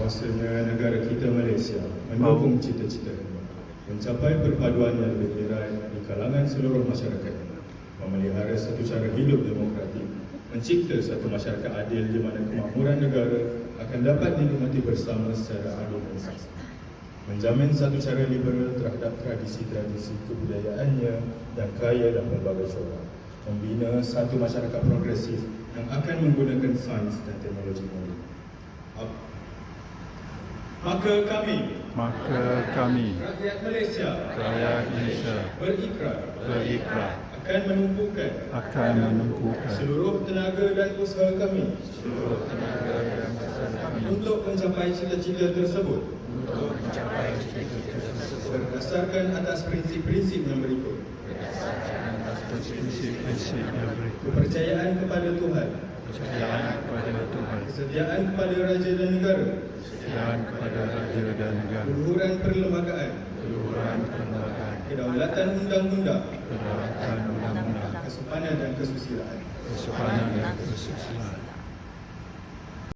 bahawasanya negara kita Malaysia mendukung cita-cita mencapai perpaduan yang lebih erat di kalangan seluruh masyarakat, memelihara satu cara hidup demokratik, mencipta satu masyarakat adil di mana kemakmuran negara akan dapat dinikmati bersama secara adil dan sah, menjamin satu cara liberal terhadap tradisi-tradisi kebudayaannya dan kaya dan pelbagai corak, membina satu masyarakat progresif yang akan menggunakan sains dan teknologi moden. Maka kami rakyat Malaysia berikrar akan menumpukan seluruh tenaga dan usaha kami untuk mencapai cita-cita tersebut berdasarkan atas prinsip-prinsip yang berikut: kepercayaan kepada Tuhan, kesetiaan kepada raja dan negara, keluhuran perlembagaan, kedaulatan undang-undang, kesopanan dan kesusilaan.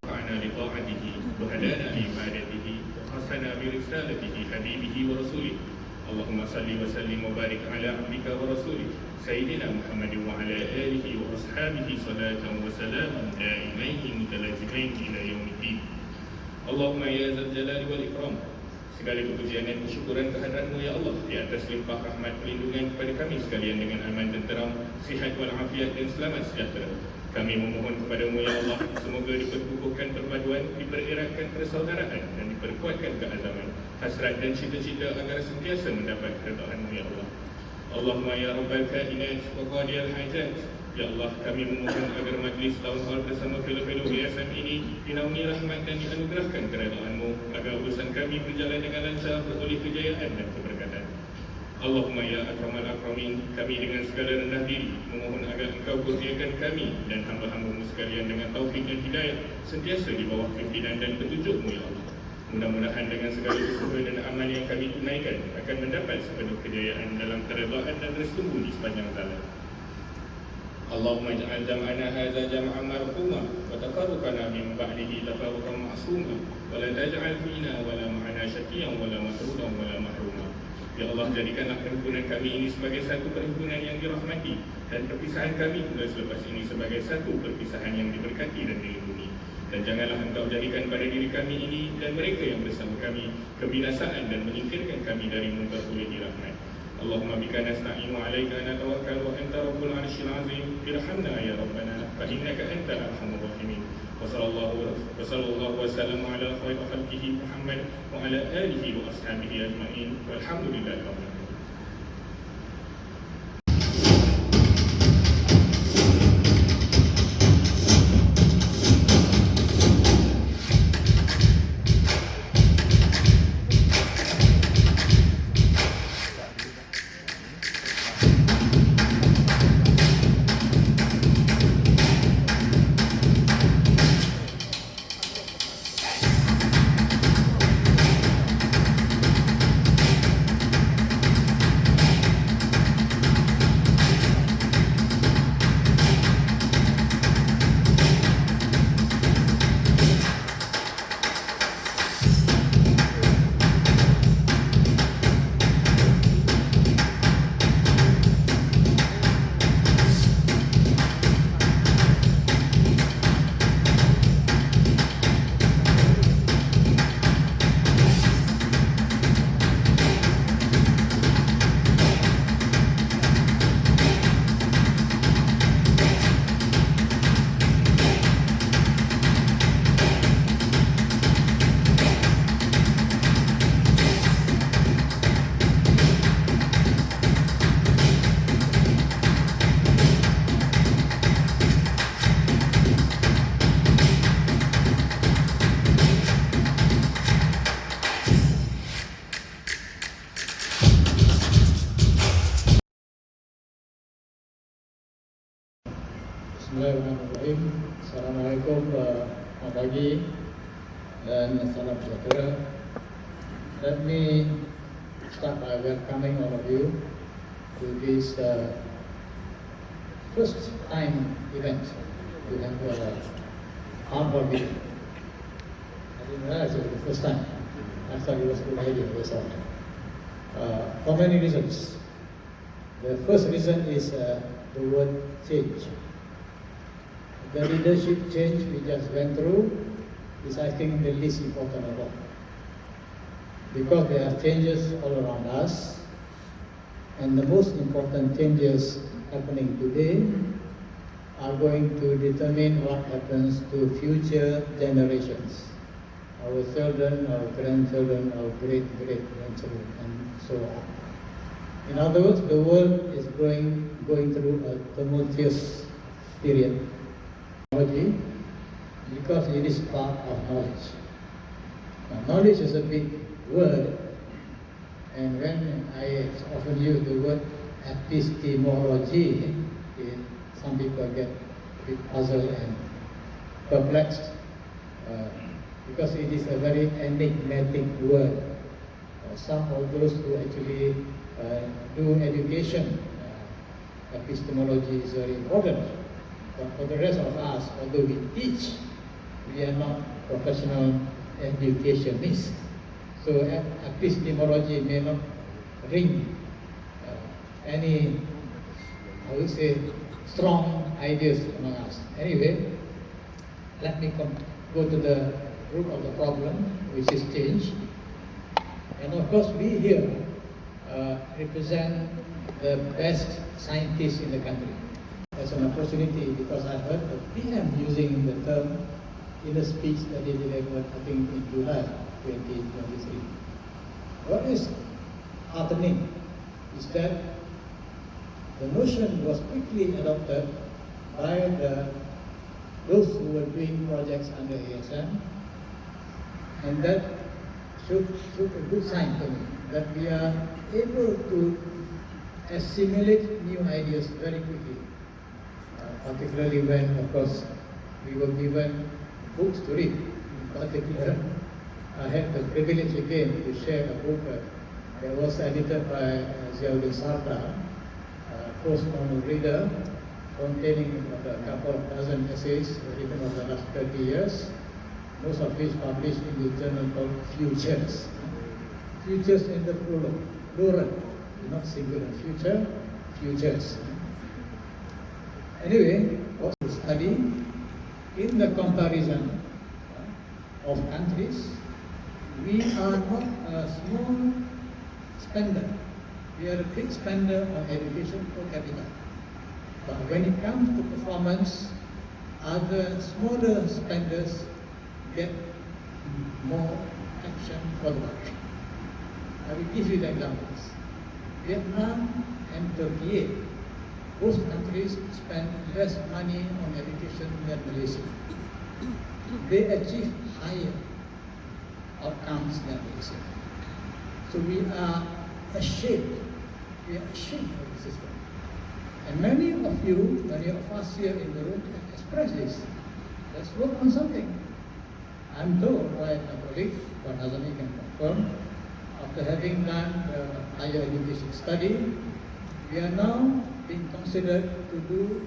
Fa'ana li ta'atihi wa hadana li ibadatihi wa khasana bi risalatihi habibihi wa rasulih. Allahumma salli wa sallim wa barik ala abdika wa rasulih Sayyidina Muhammad wa ala alihi wa ashabihi salatan wa salaman daimaini mutalazimain ila yaumiddin. Allahumma ya zal jalali wal ikram, segala kepujian dan kesyukuran kehadratmu ya Allah di atas limpah rahmat perlindungan kepada kami sekalian dengan aman, tenteram, sihat walafiat dan selamat sejahtera. Kami memohon kepadamu ya Allah, semoga diperkukuhkan perpaduan, dipereratkan persaudaraan dan diperkuatkan keazaman, hasrat dan cita-cita agar sentiasa mendapat keredaan-Mu ya Allah. Allahumma ya Rabbal Kainat wa Qadiyal Hajat, ya Allah, kami memohon agar majlis Townhall bersama fellow-fellow ASM ini dinaungi rahmat dan dianugerahkan keredaan-Mu, agar urusan kami berjalan dengan lancar, beroleh kejayaan dan keberkatan. Allahumma ya akramal akramin, kami dengan segala rendah diri memohon agar Engkau kurniakan kami dan hamba-hamba-Mu sekalian dengan taufik dan hidayah sentiasa di bawah pimpinan dan petunjuk-Mu ya Allah. Mudah-mudahan dengan segala usaha dan amal yang kami tunaikan akan mendapat sepenuh kejayaan dalam keredaan dan restumu di sepanjang jalan. Allahumma ij'al jam'ana hadza jam'an marhuma wa tafarruqana min ba'dihi tafarruqan ma'suma wa la taj'al fina wa la ma'ana syaqiyan wa la mahrudan wa la mahruma. Ya Allah, jadikanlah perhimpunan kami ini sebagai satu perhimpunan yang dirahmati dan perpisahan kami pula selepas ini sebagai satu perpisahan yang diberkati dan dilindungi. Dan janganlah Engkau jadikan pada diri kami ini dan mereka yang bersama kami kebinasaan dan menyingkirkan kami dari memperoleh rahmat. Allahumma bika nasta'inu 'alaika natawakkal wa anta rabbul 'arsyil 'azim irhamna ya rabbana fa innaka antal arhamur rahimin. Wa sallallahu wa sallam ala khairi khalqihi Muhammad wa ala alihi wa ashabihi ajma'in walhamdulillahi rabbil alamin. Bismillahirrahmanirrahim. Assalamualaikum, selamat pagi dan salam sejahtera. Let me start by welcoming all of you to this first time event we have Townhall meeting. I didn't realize actually the first time. I thought it was a good idea, that's all. For many reasons. The first reason is the word change. The leadership change we just went through is, I think, the least important of all. Because there are changes all around us, and the most important changes happening today are going to determine what happens to future generations. Our children, our grandchildren, our great-great-grandchildren, and so on. In other words, the world is going through a tumultuous period. Technology, because it is part of knowledge. Now, knowledge is a big word, and when I often use the word epistemology, some people get a bit puzzled and perplexed because it is a very enigmatic word. Some of those who actually do education, epistemology is very important. But for the rest of us, although we teach, we are not professional educationists. So epistemology may not ring any, I would say, strong ideas among us. Anyway, let me go to the root of the problem, which is change. And of course, we here represent the best scientists in the country. As an opportunity, because I heard the PM using the term in a speech that he delivered, I think, in July 2023. What is happening is that the notion was quickly adopted by those who were doing projects under ASM, and that should a good sign to me that we are able to assimilate new ideas very quickly. Particularly when, of course, we were given books to read. In particular, I had the privilege again to share a book that was edited by Sultan, a post-normal reader, containing a couple of dozen essays written over the last 30 years, most of which published in the journal called Futures. Futures in the plural, not singular. Future, futures. Anyway, what we study in the comparison of countries, we are not a small spender. We are a big spender on education per capita. But when it comes to performance, other smaller spenders get more action for the buck. I will give you the examples. Vietnam and Turkey, both countries spend less money on education than Malaysia. They achieve higher outcomes than Malaysia. So we are ashamed. We are ashamed of the system. And many of us here in the room have expressed this. Let's work on something. I'm told by my colleague, but Azami can confirm, after having done the higher education study, we are now being considered to do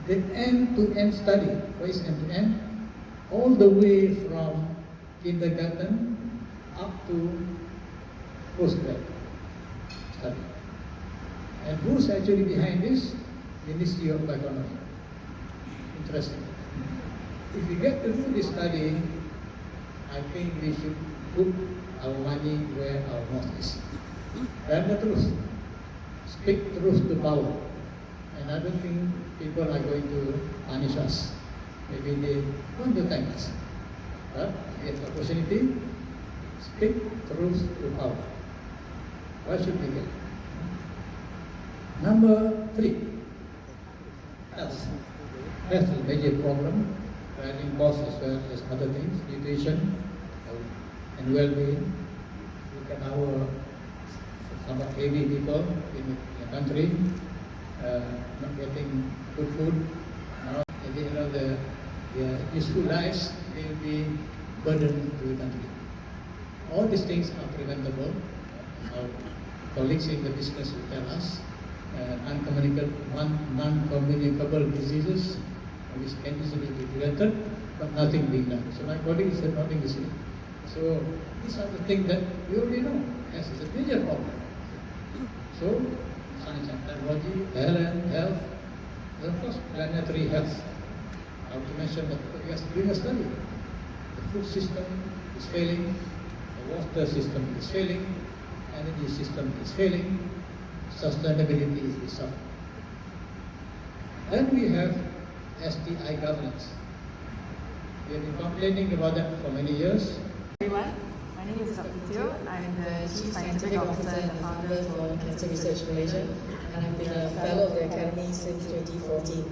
the end-to-end study. What is end-to-end? All the way from kindergarten up to postgrad study. And who's actually behind this? Ministry of Economy. Interesting. If we get to do this study, I think we should put our money where our mouth is. Tell the truth. Speak truth to power. And I don't think people are going to punish us. Maybe they want to thank us. But if the opportunity, speak truth to power. Why should we get? Number 3, health. Health is a major problem. Rising costs as well as other things, nutrition and well-being. Look at our somewhat heavy people in the country, not getting good food. Now, at the end of their useful lives, they will be burdened to the country. All these things are preventable. Our colleagues in the business will tell us. Non-communicable diseases which can easily be prevented, but nothing being done. So my colleague said nothing is So these are the things that we already know as a major problem. So science and technology, health, and of course planetary health. I have to mention that we are doing a study. The food system is failing, the water system is failing, energy system is failing, sustainability is suffering. Then we have STI governance. We have been complaining about that for many years. Everyone, my name is Abdul. I'm the Chief Scientific Officer and the founder for Cancer Research Malaysia, and I've been a fellow of the Academy since 2014.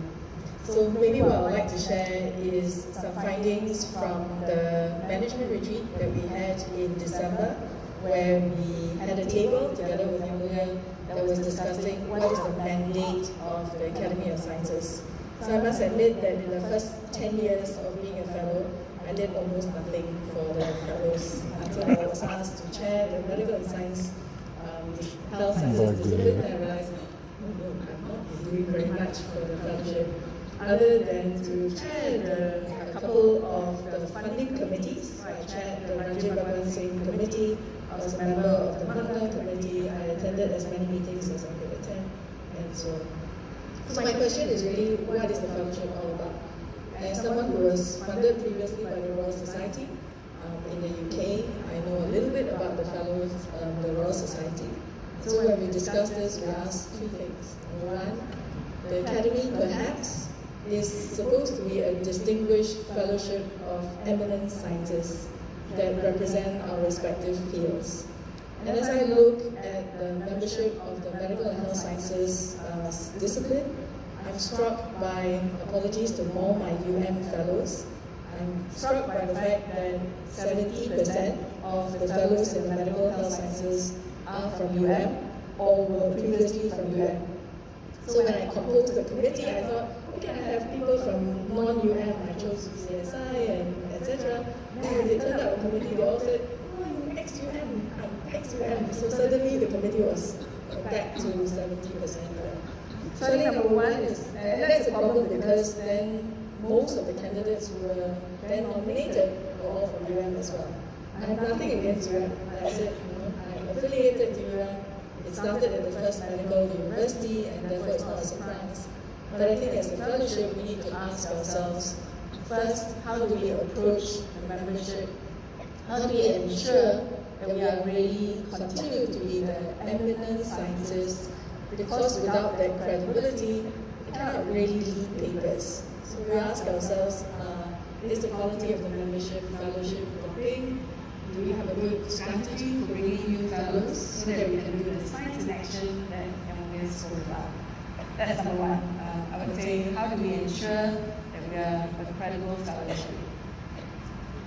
So maybe what I'd like to share is some findings from the management retreat that we had in December, where we had a table together with Yang that was discussing what is the mandate of the Academy of Sciences. So I must admit that in the first 10 years of being a fellow, I did almost nothing for the fellows until I was asked to chair the medical and science health sciences discipline, and I realized, oh no, I've not been doing very much for the fellowship other than to chair a couple of the funding committees. So I chaired the Raja Bhagan Singh committee, I was a member of the Manna committee, I attended as many meetings as I could attend, and so on. So my question is really, what is the fellowship all about? As someone who was funded previously by the Royal Society in the UK, I know a little bit about the fellows, the Royal Society. So when we discussed this, we asked two things. Number one, the Academy perhaps is supposed to be a distinguished fellowship of eminent scientists that represent our respective fields. And as I look at the membership of the medical and health sciences discipline, I'm struck by, apologies to all my fellows, I'm struck by the fact that 70% of the fellows in the medical health sciences are from or were previously from So when I composed the committee, I thought, okay, I have people from non-UM, I chose CSI and etc. And when they turned out the committee, they all said, oh, I'm ex-UM. So suddenly the committee was back to 70%. So I think number one is, and that's a problem because then most of the candidates who were then nominated were all from UM as well. I have nothing against UM. I said, I'm affiliated to UM. It started at the first medical university, and therefore it's not a surprise. But I think as a fellowship, we need to ask ourselves, first, how do we approach the membership? How do we ensure that we are really continue to be the eminent scientists? Because without that credibility, we cannot really lead papers. So we ask ourselves, is the quality of the membership, fellowship dropping? Do we have a good strategy for bringing new fellows so that we can do the science in action that MOS spoke about? That's number one. I would say, how do we ensure that we are a credible fellowship?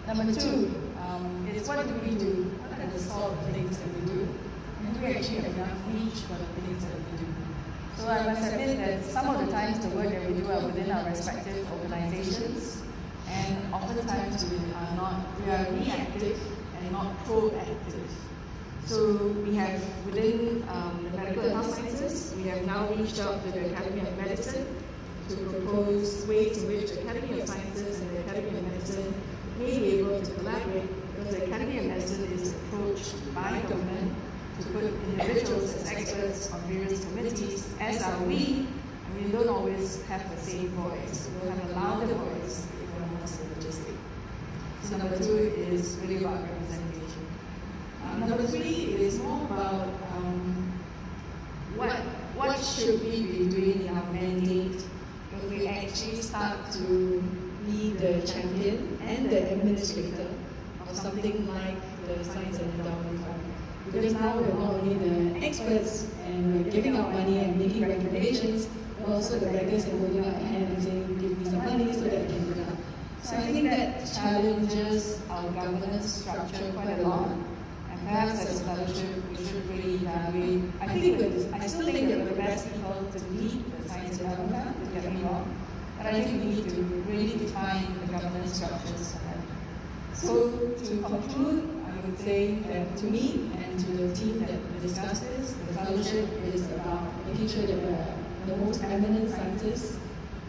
Number two is what do we do? What are the sort of things that we do? And do we actually have enough reach for the things that we do? So I must admit that some of the times the work that we do are within our respective organizations, and oftentimes we are reactive and not proactive. So we have within the medical and health sciences, we have now reached out to the Academy of Medicine to propose ways in which the Academy of Sciences and the Academy of Medicine may be able to collaborate, because the Academy of Medicine is approached by government to put individuals as experts on various committees, as are we, and we don't always have the same voice. We'll have a louder voice if we're more synergistic. So number two is really about representation. Number three is more about what should we be doing in our mandate if we actually start to be the champion and the administrator of something like the Science and Endowment Fund. Because now we're not only the experts and we're giving out money and making recommendations, but also the beggars and holding out a hand and saying, give me some money so that I can do that. So I think that challenges our governance structure quite a lot. And perhaps as a fellowship, we should really evaluate. I still think that we're the best people to lead the Science and Endowment Fund, don't get me wrong. But I think we need to really define the governance structures. So to conclude, I would say that to me and to the team that discussed this, the fellowship is about making sure that we're the most eminent scientists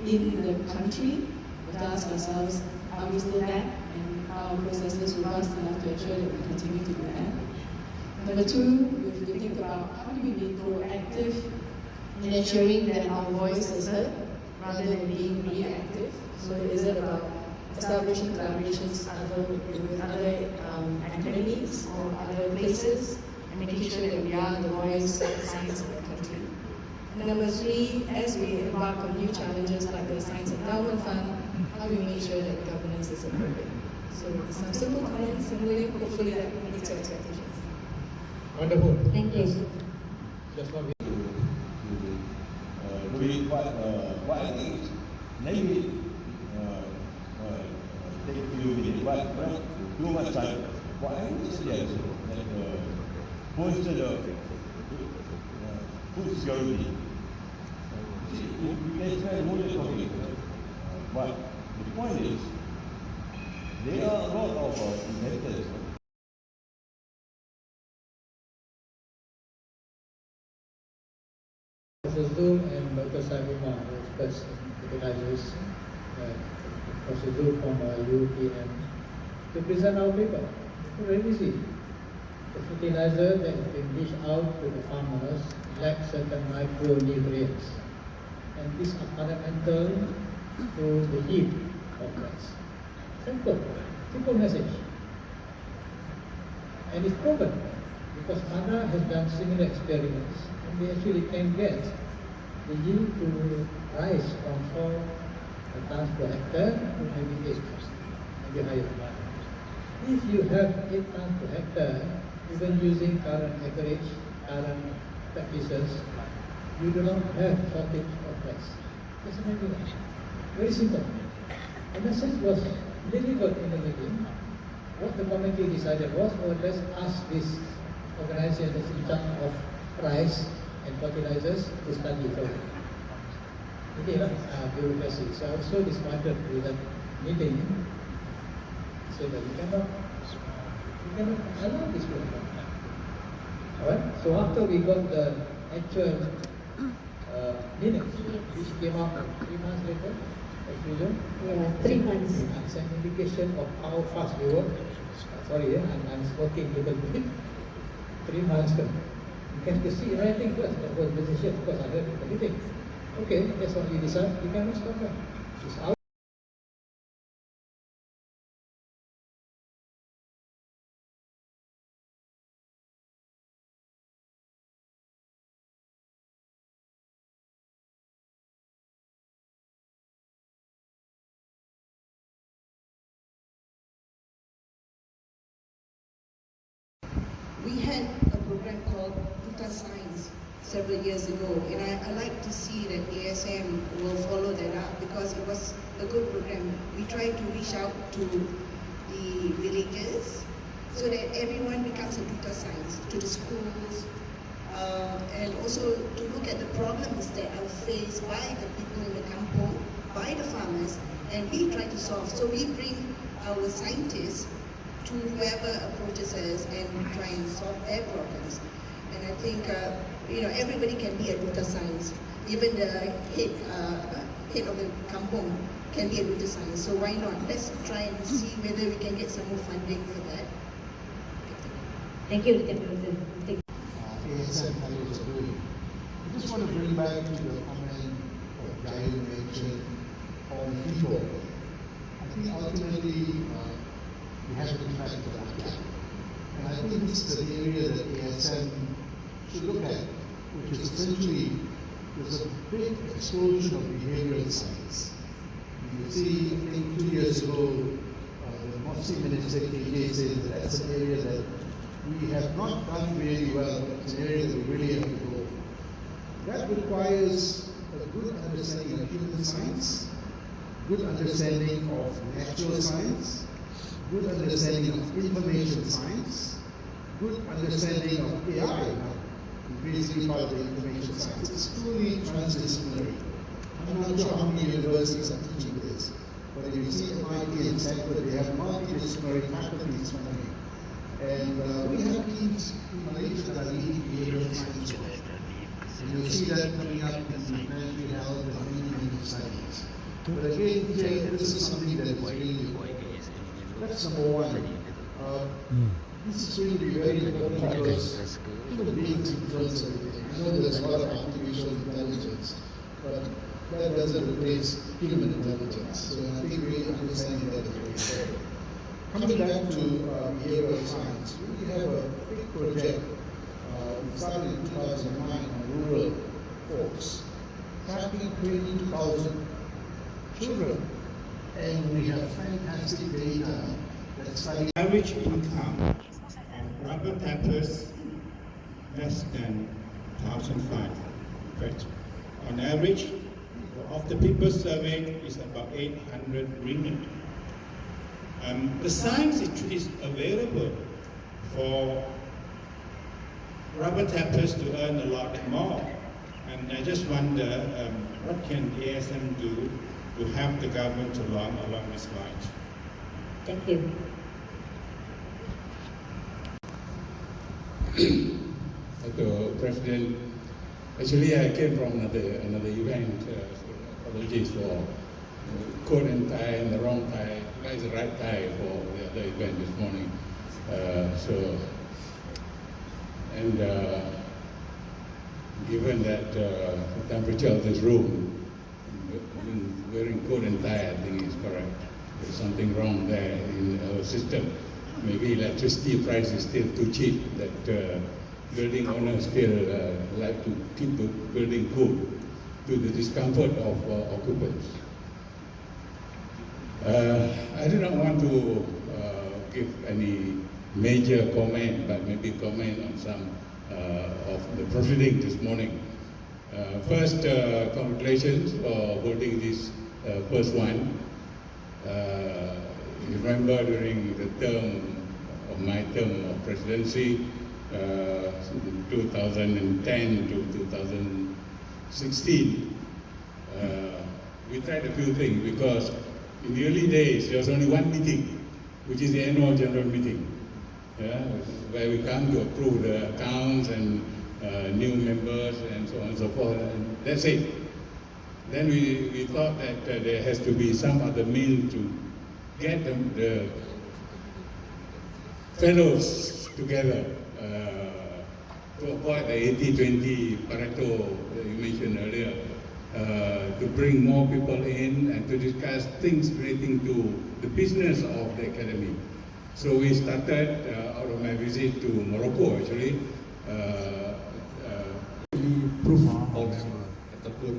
in the country. We have to ask ourselves, are we still that? And our processes robust enough to ensure that we continue to do that. Number two, we have to think about how do we be proactive in ensuring that our voice is heard rather than being reactive. So is it about establishing collaborations with other academies or other places and making sure that we are the voice of science of the country. And number three, as we embark on new challenges like the Science Endowment Fund, how do we make sure that the governance is appropriate? So some simple comments, and really hopefully that meets your expectations. Wonderful. Thank you. Just one what I think is maybe take a few minutes, but not too much time. What I would suggest that posted food security. We can try more than talking, but the point is there are a lot of investors. Professor Zul and Dr. Sabima, of course, organizers, Professor Zul from UPM, to present our paper. It's very easy. The fertilizer that has been dished out to the farmers lacks certain micronutrients, and these are fundamental to the yield of rice. Simple message. And it's proven because Mana has done similar experiments, and we actually can get the yield to rise from 4 tons per hectare to maybe 8, maybe higher. If you have 8 tons per hectare, even using current acreage, current practices, you do not have shortage of rice. That's an idea. Very simple. The message was delivered in the meeting. What the committee decided was, let's ask this organization that's in charge of rice and fertilizers to study further. Okay, bureaucracy. So I was so disappointed with that meeting. So that we cannot allow this to happen. Alright? So after we got the actual minutes, which came out 3 months later, as usual. Yeah, 3 months. It's an indication of how fast we work. Sorry, I'm smoking a little bit. 3 months. You can see writing first. That was the decision. Of course, I heard the meeting. Okay, that's what we decide. We cannot stop that. It's out. We had a program called Duta Science several years ago, and I like to see that ASM will follow that up because it was a good program. We tried to reach out to the villages so that everyone becomes a Duta Science, to the schools, and also to look at the problems that are faced by the people in the kampung, by the farmers, and we try to solve. So we bring our scientists to whoever approaches us and try and solve their problems. And I think everybody can be a Duta Science. Even the head of the kampung can be a Duta Science. So why not? Let's try and see whether we can get some more funding for that. Thank you, Lieutenant President. ASM Fellows are doing. I just want to bring back to the comment of Jalan mentioned on people. I think ultimately we have to be back to that. And I think this is the area that ASM should look at, which is essentially there's a big explosion of behavioral science. You see, I think 2 years ago, the Mossi Minister KJ said that that's an area that we have not done really well, but it's an area that we really have to go. That requires a good understanding of human science, good understanding of natural science, good understanding of information science, good understanding of AI, basically part of the information science. It's truly transdisciplinary. I'm not sure how many universities are teaching this, but if you see MIT and Stanford, they have multidisciplinary faculties coming. And we have teams in Malaysia that are leading behavioral science work. And you'll see that coming up in the planetary health and many studies. But again, this is something that is really that's number one. This is going to be very important because human beings influence everything. You know, there's a lot of artificial intelligence, but that doesn't replace human intelligence. So I think really understanding that is very important. Coming back to behavioral science, we have a big project. We started in 2009 on rural folks, tracking 22,000 children, and we have fantastic data that study average income of rubber tappers less than 1,500. Right? On average, of the people surveyed is about 800 ringgit. The science is available for rubber tappers to earn a lot more. And I just wonder, what can ASM do to help the government along this line? Thank you. President, actually I came from another event, apologies for coat and tie and the wrong tie. That is the right tie for the other event this morning. Given that the temperature of this room, wearing coat and tie I think is correct. There's something wrong there in our system. Maybe electricity price is still too cheap that building owners still like to keep the building cool to the discomfort of occupants. I do not want to give any major comment, but maybe comment on some of the proceeding this morning. First, congratulations for holding this first one. You remember during the term of my term of presidency, 2010 to 2016, we tried a few things because in the early days there was only one meeting, which is the annual general meeting, where we come to approve the accounts and new members and so on and so forth, and that's it. Then we thought that there has to be some other means to get the fellows together to avoid the 80-20 Pareto that you mentioned earlier, to bring more people in and to discuss things relating to the business of the academy. So we started out of my visit to Morocco actually. Proof of ataupun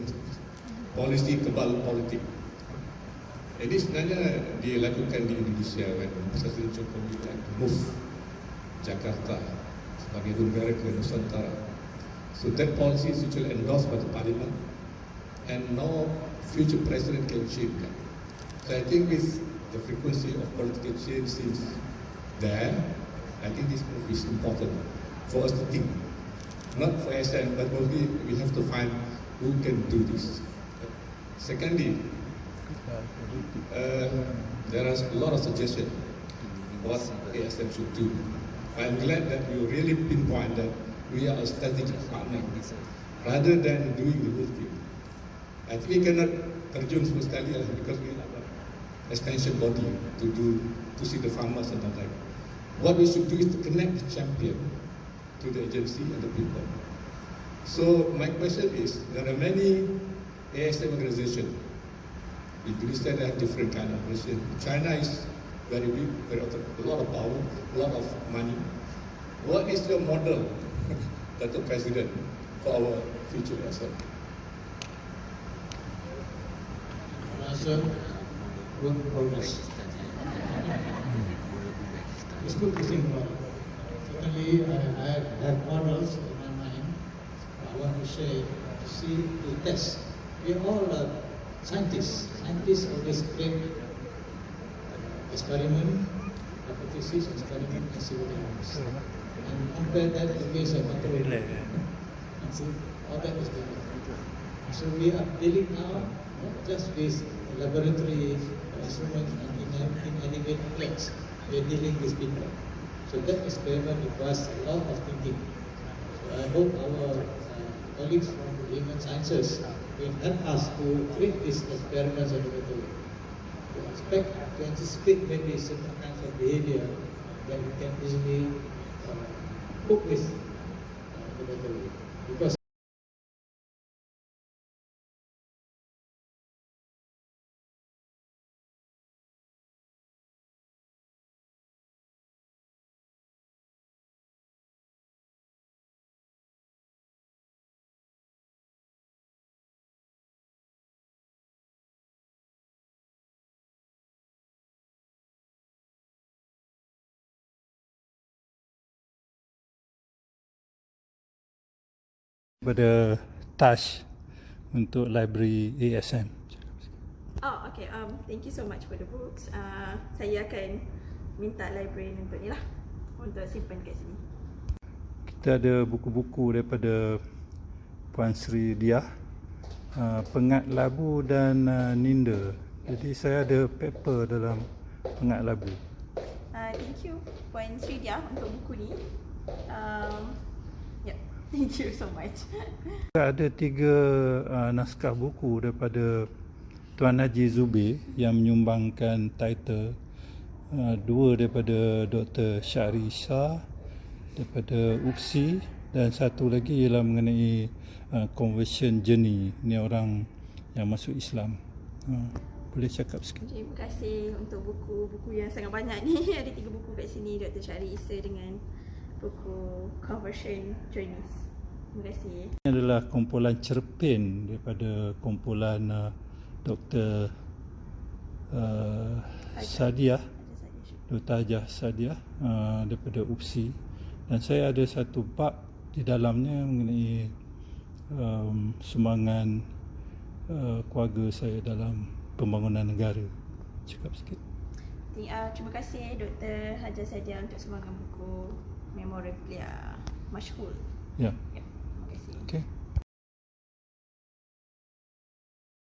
polisi kebal politik. Jadi sebenarnya dilakukan di Indonesia kan, Presiden Jokowi kan move Jakarta sebagai negara ke Nusantara. So that policy is actually endorsed by the Parliament, and no future president can change that. So I think with the frequency of political change since there, I think this move is important for us to think. Not for ASM, but mostly we have to find who can do this. Secondly, there are a lot of suggestions what ASM should do. I'm glad that you really pinpoint that we are a strategic partner rather than doing the whole thing. I think we cannot terjun semua sekali because we are an extension body to see the farmers and all that. What we should do is to connect the champion to the agency and the people. So my question is, there are many ASM organizations. Indonesia have different kind of organization. China is very big, a lot of power, a lot of money. What is your model, Dr. President, for our future ASM? Answer, work in progress. It's good to think about it. Certainly, I have models in my mind. I want to share, to see, to test. We all are scientists. Scientists always create experiment, hypothesis, experiment, and see what happens. And compare that against a control. And see, all that is different. So we are dealing now not just with laboratory instruments and inanimate objects. We are dealing with people. So that experiment requires a lot of thinking. So I hope our colleagues from human sciences will help us to create these experiments and to expect to anticipate maybe certain kinds of behavior that we can easily cope with the better way. Because pada Tash untuk library ASM. Oh, okay. Thank you so much for the books. Saya akan minta library untuk ni lah, untuk simpan kat sini. Kita ada buku-buku daripada Puan Sri Diah, Pengat Labu dan Ninda. Jadi saya ada paper dalam Pengat Labu. Thank you Puan Sri Diah untuk buku ni. Yeah, thank you so much. Ada 3 naskah buku daripada Tuan Haji Zubir yang menyumbangkan title, 2 daripada Dr. Shah daripada UPSI, dan satu lagi ialah mengenai conversion journey, ni orang yang masuk Islam. Boleh cakap sikit? Terima kasih untuk buku yang sangat banyak ni. Ada 3 buku kat sini, Dr. Syari Isa dengan buku Conversion Journeys. Terima kasih. Ini adalah kumpulan cerpen daripada kumpulan Dr. Sadiah, Dr. Hajah Sadiah daripada UPSI, dan saya ada satu bab di dalamnya mengenai sumbangan keluarga saya dalam pembangunan negara. Cakap sikit. Terima kasih Dr. Hajah Sadiah untuk sumbangan buku memorabilia masyhur. Ya.